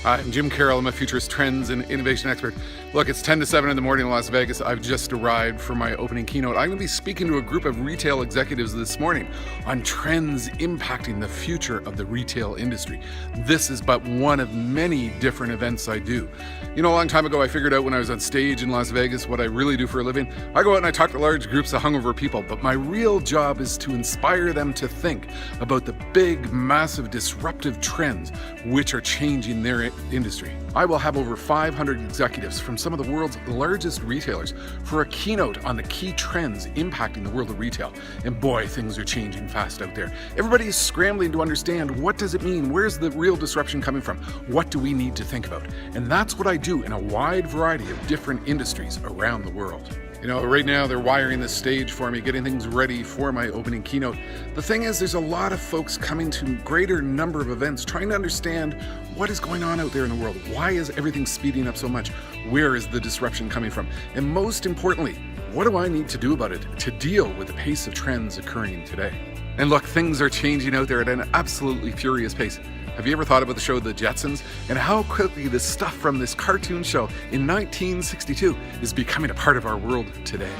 I'm Jim Carroll. I'm a futurist trends and innovation expert. Look, it's 10 to 7 in the morning in Las Vegas. I've just arrived for my opening keynote. I'm going to be speaking to a group of retail executives this morning on trends impacting the future of the retail industry. This is but one of many different events I do. You know, a long time ago, I figured out when I was on stage in Las Vegas what I really do for a living. I go out and I talk to large groups of hungover people, but my real job is to inspire them to think about the big, massive, disruptive trends which are changing their industry. I will have over 500 executives from some of the world's largest retailers for a keynote on the key trends impacting the world of retail. And boy, things are changing fast out there. Everybody is scrambling to understand, what does it mean? Where's the real disruption coming from? What do we need to think about? And that's what I do in a wide variety of different industries around the world. You know, right now they're wiring the stage for me, getting things ready for my opening keynote. The thing is, there's a lot of folks coming to a greater number of events, trying to understand what is going on out there in the world. Why is everything speeding up so much? Where is the disruption coming from? And most importantly, what do I need to do about it to deal with the pace of trends occurring today? And look, things are changing out there at an absolutely furious pace. Have you ever thought about the show The Jetsons and how quickly the stuff from this cartoon show in 1962 is becoming a part of our world today?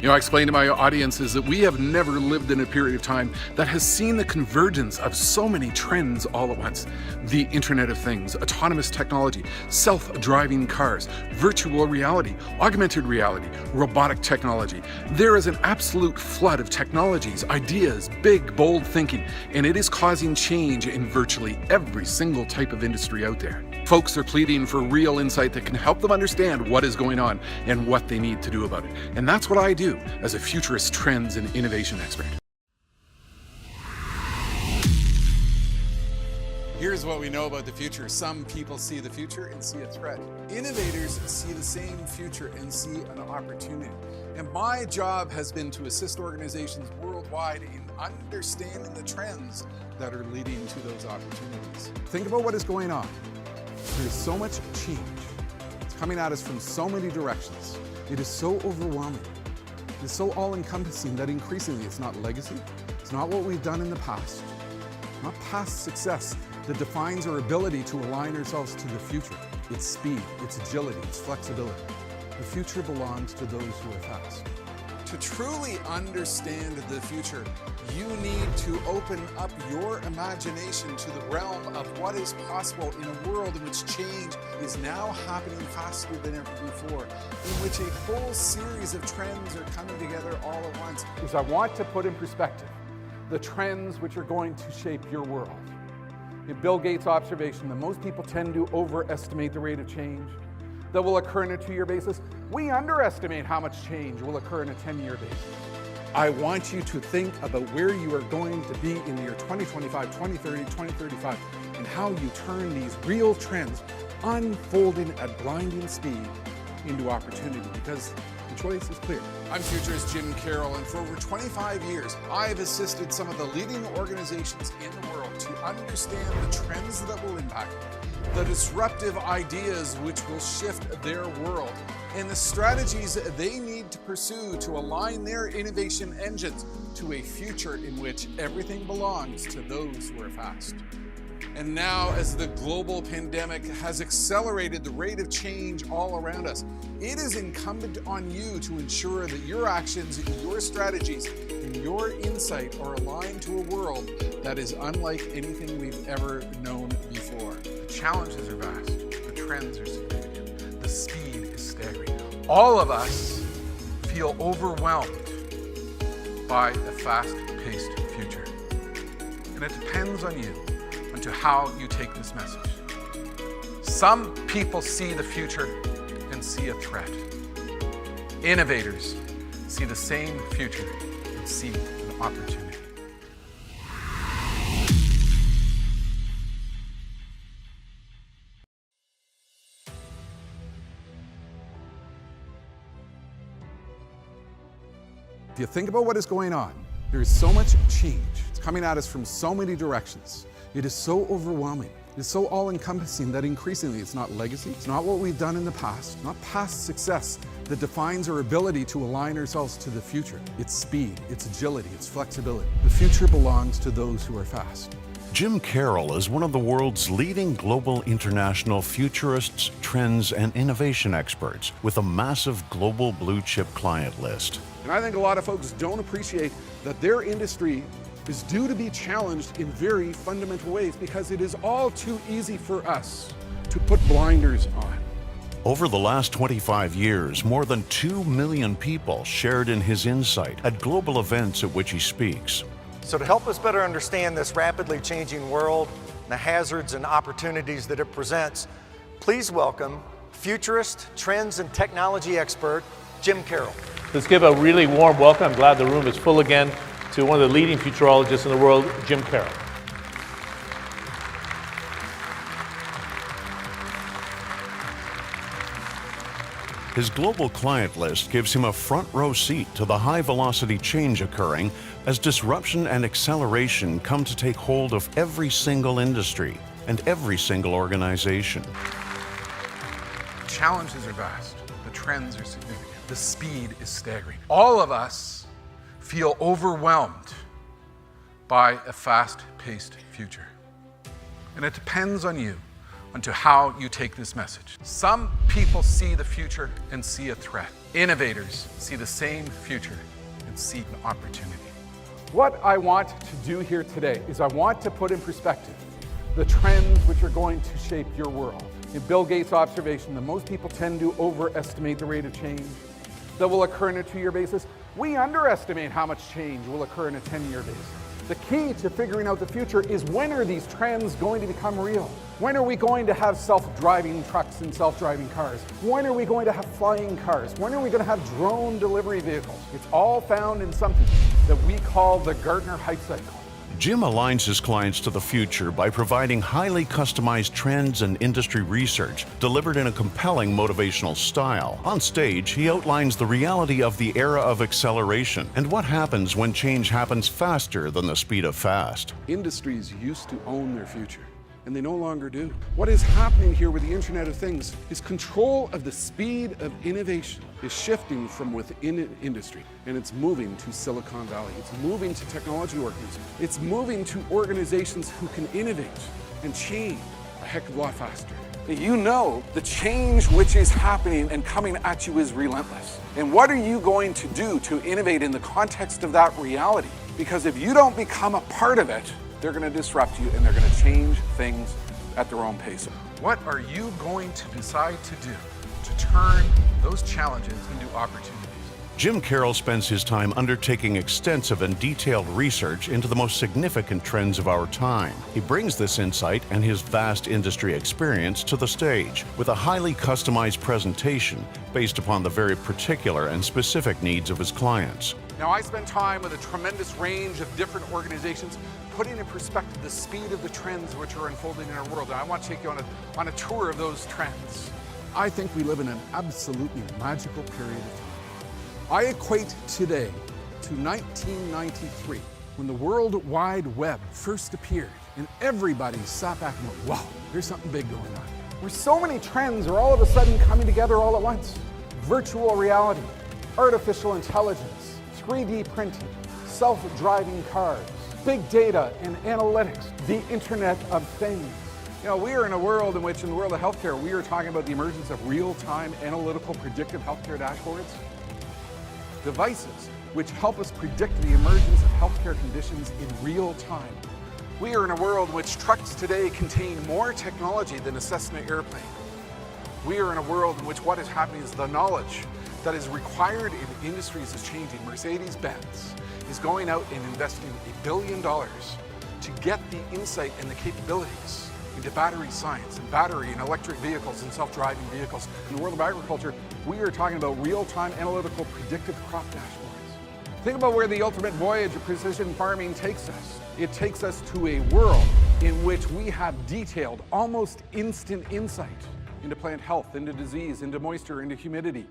You know, I explained to my audiences that we have never lived in a period of time that has seen the convergence of so many trends all at once. The Internet of Things, autonomous technology, self-driving cars, virtual reality, augmented reality, robotic technology. There is an absolute flood of technologies, ideas, big, bold thinking, and it is causing change in virtually every single type of industry out there. Folks are pleading for real insight that can help them understand what is going on and what they need to do about it. And that's what I do as a futurist trends and innovation expert. Here's what we know about the future. Some people see the future and see a threat. Innovators see the same future and see an opportunity. And my job has been to assist organizations worldwide in understanding the trends that are leading to those opportunities. Think about what is going on. There's so much change. It's coming at us from so many directions. It is so overwhelming. It's so all-encompassing that increasingly it's not legacy. It's not what we've done in the past. Not past success that defines our ability to align ourselves to the future. It's speed, it's agility, it's flexibility. The future belongs to those who are fast. To truly understand the future, you need to open up your imagination to the realm of what is possible in a world in which change is now happening faster than ever before, in which a whole series of trends are coming together all at once. Because I want to put in perspective the trends which are going to shape your world. In Bill Gates' observation that most people tend to overestimate the rate of change that will occur on a 2-year basis, we underestimate how much change will occur in a 10-year basis. I want you to think about where you are going to be in the year 2025, 2030, 2035, and how you turn these real trends unfolding at blinding speed into opportunity, because the choice is clear. I'm Futurist Jim Carroll, and for over 25 years, I've assisted some of the leading organizations in the world to understand the trends that will impact them, the disruptive ideas which will shift their world, and the strategies they need to pursue to align their innovation engines to a future in which everything belongs to those who are fast. And now, as the global pandemic has accelerated the rate of change all around us, it is incumbent on you to ensure that your actions, your strategies, and your insight are aligned to a world that is unlike anything we've ever known before. The challenges are vast, the trends are significant, the speed is staggering. All of us feel overwhelmed by a fast-paced future. And it depends on you to how you take this message. Some people see the future and see a threat. Innovators see the same future and see an opportunity. If you think about what is going on, there is so much change. It's coming at us from so many directions. It is so overwhelming. is so all-encompassing that increasingly it's not legacy, it's not what we've done in the past, not past success that defines our ability to align ourselves to the future. It's speed, it's agility, it's flexibility. The future belongs to those who are fast. Jim Carroll is one of the world's leading global international futurists, trends, and innovation experts with a massive global blue-chip client list. And I think a lot of folks don't appreciate that their industry is due to be challenged in very fundamental ways because it is all too easy for us to put blinders on. Over the last 25 years, more than 2 million people shared in his insight at global events at which he speaks. So to help us better understand this rapidly changing world, the hazards and opportunities that it presents, please welcome futurist, trends, and technology expert, Jim Carroll. Let's give a really warm welcome. I'm glad the room is full again to one of the leading futurologists in the world, Jim Carroll. His global client list gives him a front row seat to the high velocity change occurring as disruption and acceleration come to take hold of every single industry and every single organization. The challenges are vast, the trends are significant, the speed is staggering. All of us feel overwhelmed by a fast-paced future. And it depends on you, onto how you take this message. Some people see the future and see a threat. Innovators see the same future and see an opportunity. What I want to do here today is I want to put in perspective the trends which are going to shape your world. In Bill Gates' observation that most people tend to overestimate the rate of change that will occur on a 2-year basis, we underestimate how much change will occur in a 10-year basis. The key to figuring out the future is when are these trends going to become real? When are we going to have self-driving trucks and self-driving cars? When are we going to have flying cars? When are we going to have drone delivery vehicles? It's all found in something that we call the Gartner Hype Cycle. Jim aligns his clients to the future by providing highly customized trends and industry research delivered in a compelling motivational style. On stage, he outlines the reality of the era of acceleration and what happens when change happens faster than the speed of fast. Industries used to own their future, and they no longer do. What is happening here with the Internet of Things is control of the speed of innovation is shifting from within industry, and it's moving to Silicon Valley. It's moving to technology organizations. It's moving to organizations who can innovate and change a heck of a lot faster. You know the change which is happening and coming at you is relentless. And what are you going to do to innovate in the context of that reality? Because if you don't become a part of it, they're going to disrupt you and they're going to change things at their own pace. What are you going to decide to do to turn those challenges into opportunities? Jim Carroll spends his time undertaking extensive and detailed research into the most significant trends of our time. He brings this insight and his vast industry experience to the stage with a highly customized presentation based upon the very particular and specific needs of his clients. Now, I spend time with a tremendous range of different organizations, putting in perspective the speed of the trends which are unfolding in our world. And I want to take you on a tour of those trends. I think we live in an absolutely magical period of time. I equate today to 1993, when the World Wide Web first appeared, and everybody sat back and went, wow, there's something big going on. Where so many trends are all of a sudden coming together all at once. Virtual reality, artificial intelligence, 3D printing, self-driving cars, big data and analytics, the Internet of Things. You know, we are in a world in which, in the world of healthcare, we are talking about the emergence of real-time analytical predictive healthcare dashboards. Devices which help us predict the emergence of healthcare conditions in real time. We are in a world in which trucks today contain more technology than a Cessna airplane. We are in a world in which what is happening is the knowledge that is required in industries is changing. Mercedes-Benz is going out and investing $1 billion to get the insight and the capabilities into battery science and battery and electric vehicles and self-driving vehicles. In the world of agriculture, we are talking about real-time analytical predictive crop dashboards. Think about where the ultimate voyage of precision farming takes us. It takes us to a world in which we have detailed, almost instant insight into plant health, into disease, into moisture, into humidity,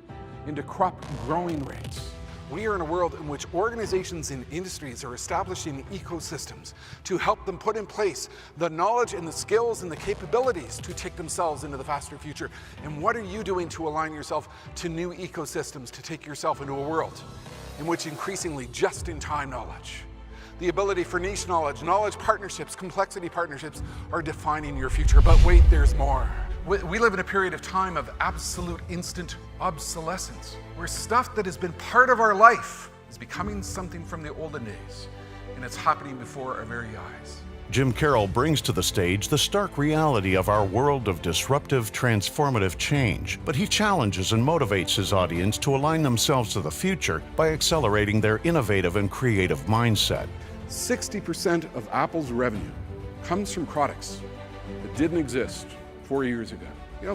into crop growing rates. We are in a world in which organizations and industries are establishing ecosystems to help them put in place the knowledge and the skills and the capabilities to take themselves into the faster future. And what are you doing to align yourself to new ecosystems to take yourself into a world in which increasingly just-in-time knowledge, the ability for niche knowledge, knowledge partnerships, complexity partnerships are defining your future. But wait, there's more. We live in a period of time of absolute instant obsolescence, where stuff that has been part of our life is becoming something from the olden days, and it's happening before our very eyes. Jim Carroll brings to the stage the stark reality of our world of disruptive, transformative change, but he challenges and motivates his audience to align themselves to the future by accelerating their innovative and creative mindset. 60% of Apple's revenue comes from products that didn't exist 4 years ago.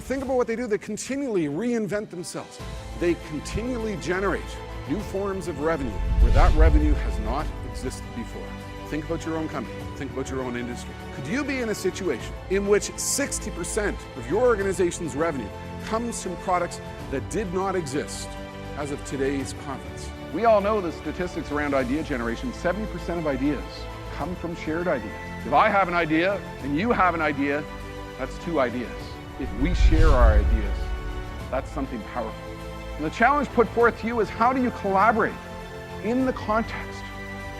Think about what they do. They continually reinvent themselves. They continually generate new forms of revenue where that revenue has not existed before. Think about your own company. Think about your own industry. Could you be in a situation in which 60% of your organization's revenue comes from products that did not exist as of today's conference? We all know the statistics around idea generation. 70% of ideas come from shared ideas. If I have an idea and you have an idea, that's 2 ideas. If we share our ideas, that's something powerful. And the challenge put forth to you is, how do you collaborate in the context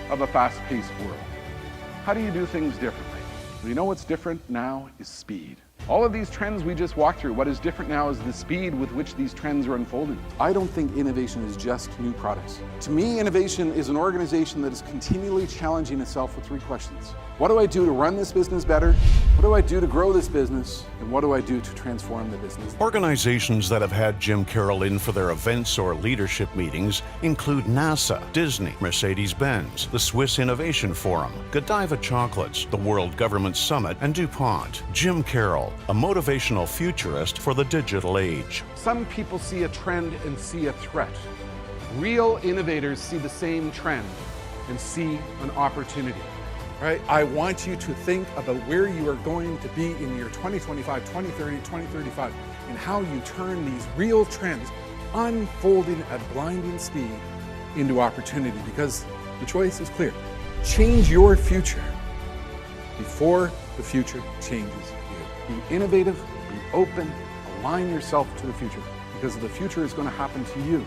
of a fast-paced world? How do you do things differently? Well, you know what's different now is speed. All of these trends we just walked through, what is different now is the speed with which these trends are unfolding. I don't think innovation is just new products. To me, innovation is an organization that is continually challenging itself with 3 questions. What do I do to run this business better? What do I do to grow this business? And what do I do to transform the business? Organizations that have had Jim Carroll in for their events or leadership meetings include NASA, Disney, Mercedes-Benz, the Swiss Innovation Forum, Godiva Chocolates, the World Government Summit, and DuPont. Jim Carroll, a motivational futurist for the digital age. Some people see a trend and see a threat. Real innovators see the same trend and see an opportunity. Right? I want you to think about where you are going to be in your 2025, 2030, 2035, and how you turn these real trends unfolding at blinding speed into opportunity, because the choice is clear. Change your future before the future changes you. Be innovative, be open, align yourself to the future, because the future is going to happen to you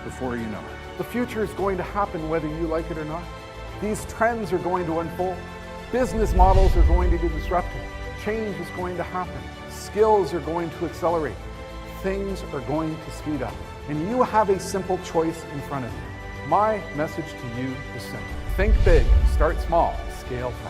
before you know it. The future is going to happen whether you like it or not. These trends are going to unfold. Business models are going to be disrupted. Change is going to happen. Skills are going to accelerate. Things are going to speed up. And you have a simple choice in front of you. My message to you is simple. Think big, start small, scale fast.